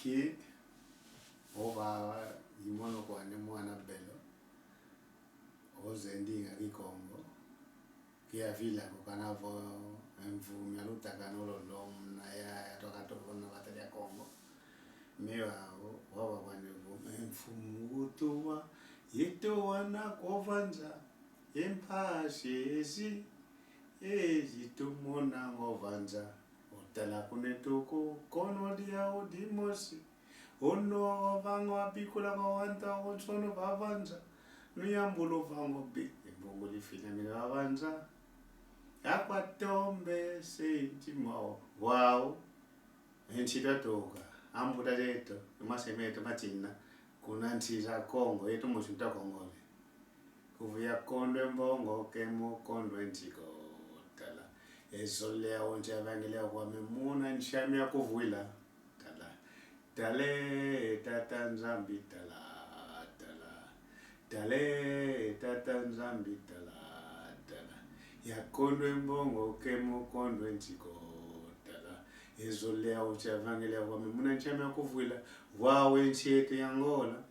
ki oba yimono kwa ne mwana belo ozendinga kikongo kia vila kukanavo mvumya lutakano lolom na ya toka tokona batali ya Kongo mewa wawa kwanevo mfumutuwa yitowana kovanza empashezi ejitumona ngovanza otala kunetuku kono dia odimosi ono vango apikula kawanta onsono vavanza nuyambulo vango bi mbongo lifina mina vavanza akwatombe sentimao wow enchita toka ambuta leto masemeto matina kuna ntiza Kongo yetu mushinta Kongole kuvuya kondwe mbongo kemo kondwe ntiko tala esolea onje avangelea kwa memuna nshamia kuvuila tala tale tata nzambi tala tale tata nzambi tala ya kondwe mbongo kemo kondwe ntiko tala esolea onje avangelea kwa memuna nshamia kuvuila wawe nchietu ya Angola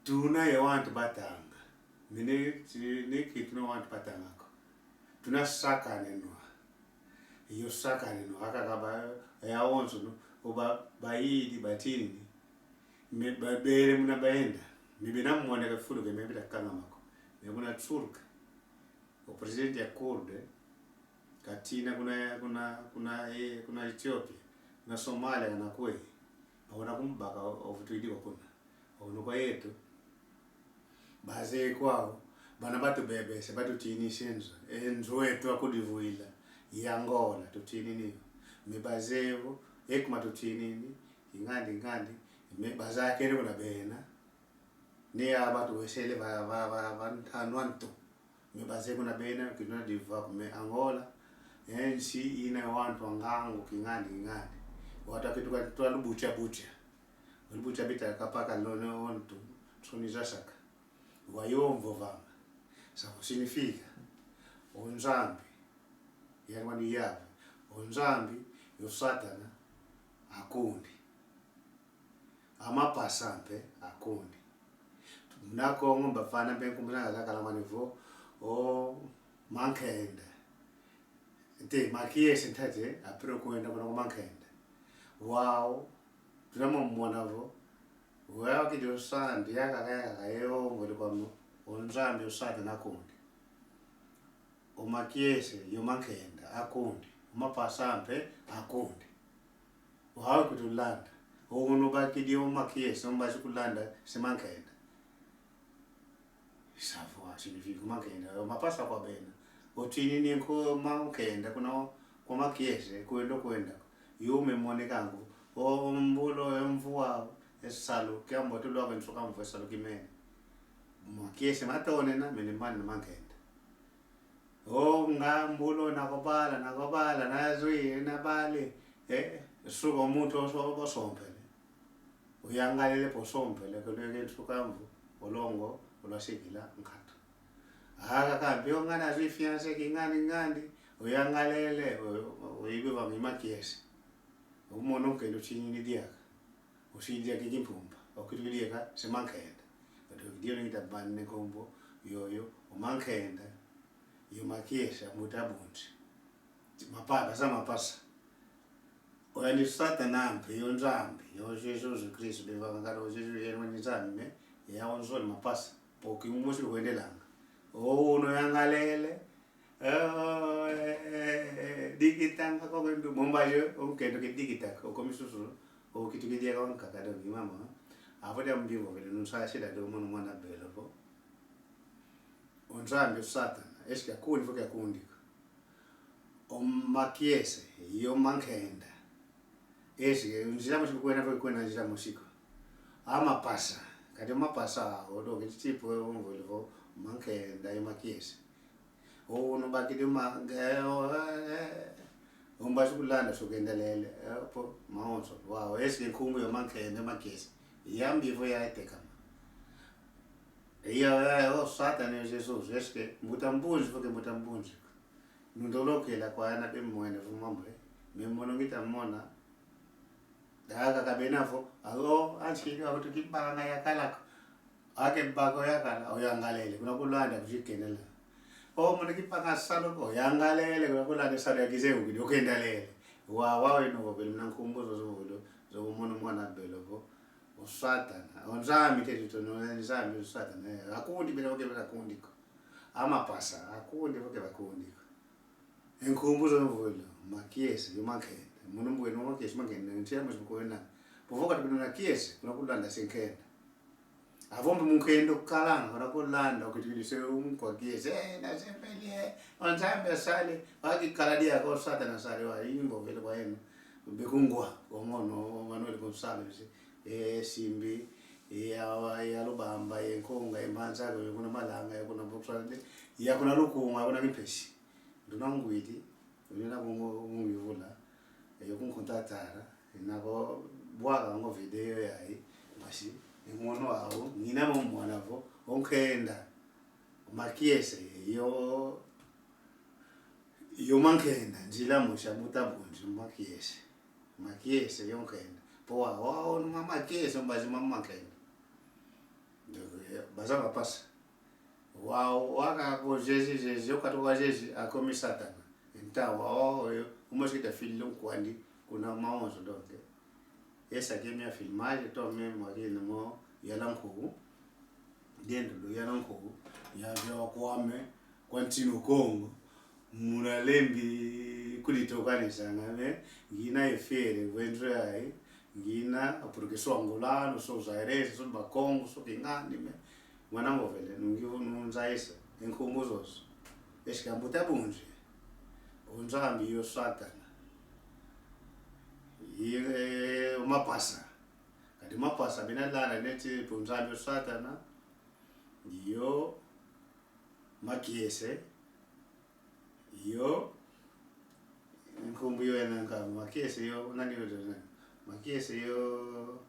tuna ya wantu batanga mine tuna wantu batanga ko tuna saka nenwa iyo saka nenwa akakaba ya onzo no oba baidi batini me babere muna baenda mibena mwone ka fulu ke mebita kanga mako mebuna Turk o president ya Kurde katina kuna Ethiopia na Somalia na kwe awona kumbaka ofutuidi kuna ono kwa yetu baze kwao bana batu bebese batu tini senzo enzo yetu akudivuila yangola tutini ni mebazevo ekuma tutini ni ingandi me bazakere kuna bena ne abatu wesele ba ntanwanto me baze kuna bena kinona diva me Angola ensi ina wantu ngango kingandi watu akituka twalubucha ulibucha bita kapaka lono ontu tsoniza saka wayomvo vanga sa significa onzambi yangwani yabo onzambi yo satana akundi amapasampe akundi mnako ngomba fana benkumana zakala manivo o mankenda nte makiese ntate apero kwenda kuna mankenda wow tunamo mwanavo wao kidio sandi yakakaya yo ngoli kwa onzambi usata nakundi omakiese yo mankenda akundi mapasampe akundi wao kutulanda ono bakidio makiese ombashi kulanda semankenda sawa significa mankenda mapasa kwa bena otini ni ko mankenda kuna kwa makiese kwenda yume mwonekangu o mbulo emvua esalo kyambo tulwa bensuka mvu salo kimene makiese matone na menemani mankenda o ngambulo nakobala nazwi nabale suka umuntu osompele uyangalele posompele koleke suka mvu olongo olasikila nkhato kambi ongana zwi fiance kingani uyangalele uyibe bangimakiese umono kendo chini diaka usidia kijimpumba okitulieka semankenda bato dio ngita banne kombo yoyo umankenda yo makiesa mutabunti mapasa oyani satana ampe yo nzambi yo Jesus Christ beva ngalo Jesus yeno nzambi ya onzoni mapasa poki umusi kwendelanga ono yangalele digitanga ko ngendo mombaje okendo ke digitaka okomisusu okitukidia kwa nkakado mama avoda mbivo vile nusashida do mwana belo po onzambi satana eske akundi foka kundika omakiese yo mankenda eske njama kwena njama musiko ama pasa kadi mapasa odo kitipo onvolvo mankenda yo makiese ono bakidi umbashi kulanda sokendelele po maonso wow eske nkumu yo mankenda makiese yambivo yaiteka o satana yo Jesus eske mutambunzi foke mutambunzi nundolokela kwa ana bemwene vumambe memono ngita mona daga kabenafo alo anchili akutukibanga yakalako ake bako yakala oyangalele kuna kulanda kujikenela mwana kipanga salo ko yangalele kuna kulanda salo yakize ukidi okendalele wawe no vele mnankumbuzo zo umuntu mwana belo ko usatana onzami tetito no nzami usatana akundi bela oke bela kundiko amapasa akundi oke bakundiko enkumbuzo mvulo makiesi yomakhenda umuntu mbweni makiesi makhenda ntiyama sibukwena povoka tibona kiesi kuna kulanda senkenda avombe mukhendo kukalanga kuna kulanda ukutilise umkwakiesi nasempele onzambe sale wakikaladia ko satana sale wa imbo vele kwa yena bekungwa ngomono manole konsale simbi ya lubamba yenkonga emanza kuna malanga kuna boksande ya kuna lukunga kuna liphesi ndinangwiti ndina ngiyivula yokunkontatara nako bwaka ngo video yayi basi ngono awo ngina momwana vo onkenda makiese yo mankenda njila musha mutabunji makiese yonkenda po wao no makiese mbazi mamakenda baza bapasa wao waka ko jeje okatoka jeje akomi satana nta wao umoshita fililo kwandi kuna maonzo doke esa kemia filmage to memo akina mo yalanku dentro do yalanku ya vyo kwame kwantino Kongo munalembi kulitokanisa ngame ngina efere wendro ai ngina porque so angolano so zairese so bakongo so kingani me mwana ngovele nunzaisa enkumbuzoso eskambuta bunje unzambi yo satana umapasa kati mapasa binalala neti punzambi yo satana yo makiese yo nkumbu yo enanga makiese yo nani yo makiese yo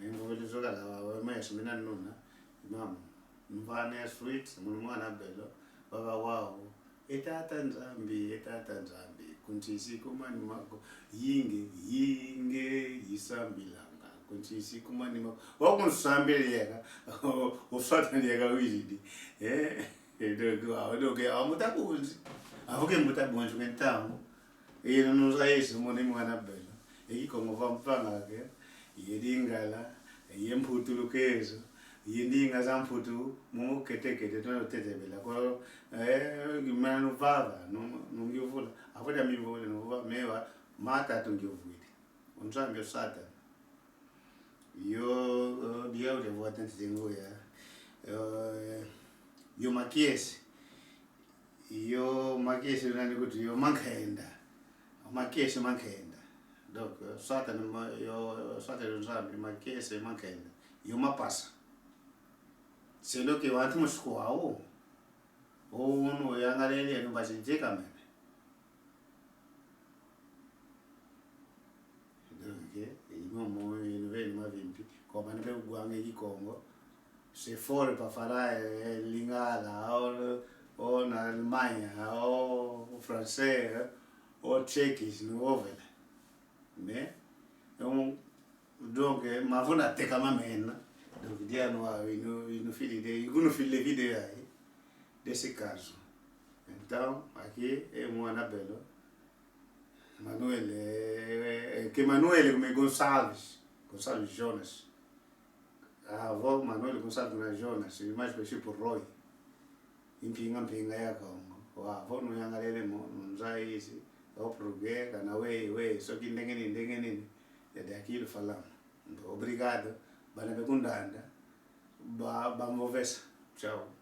Imvuveli zoka la mayesu mina nuna mama mvane sweet mwana belo baba wao etata nzambi kuntisi kumani mako yinge yisambilanga kuntisi kumani mako wakunsambele yeka usatani yeka wizidi doke amutakunzi avuke mutabunzi ngentamu yena nuza yesu mwana belo eyikongo vampanga ke yedingala yemputulukezo yindinga zamputu mu kete to tetebela ko ngimana vava ngiyuvula afuta mivule no mewa mata tungiyuvule unzambe sata yo dia ule vote ntingo ya yo makiesi nani kuti yo mankenda makiesi mankenda donc sata yo sata unzambe makiesi mankenda yo mapasa sendo que watu muskwao no yangalele no bajinjeka meme donc imo veni mavimpi comme ne be gwange di Congo c'est fort para falar lingala ou na Alemanha ou francês ou tchequis no ovela mais donc mavona teka mamena donc dia no filho video aí desse caso. Então aqui é Mwana Belo Manuel que Manuel como Gonçalves Jonas a avó Manuel Gonçalves Jonas mais específico por Roy impinga ya Congo a avó no yangalele mo nzai isi o progue kana we so kindengeni é aquilo falamos. Obrigado bana bekundanda ba movesa. Tchau.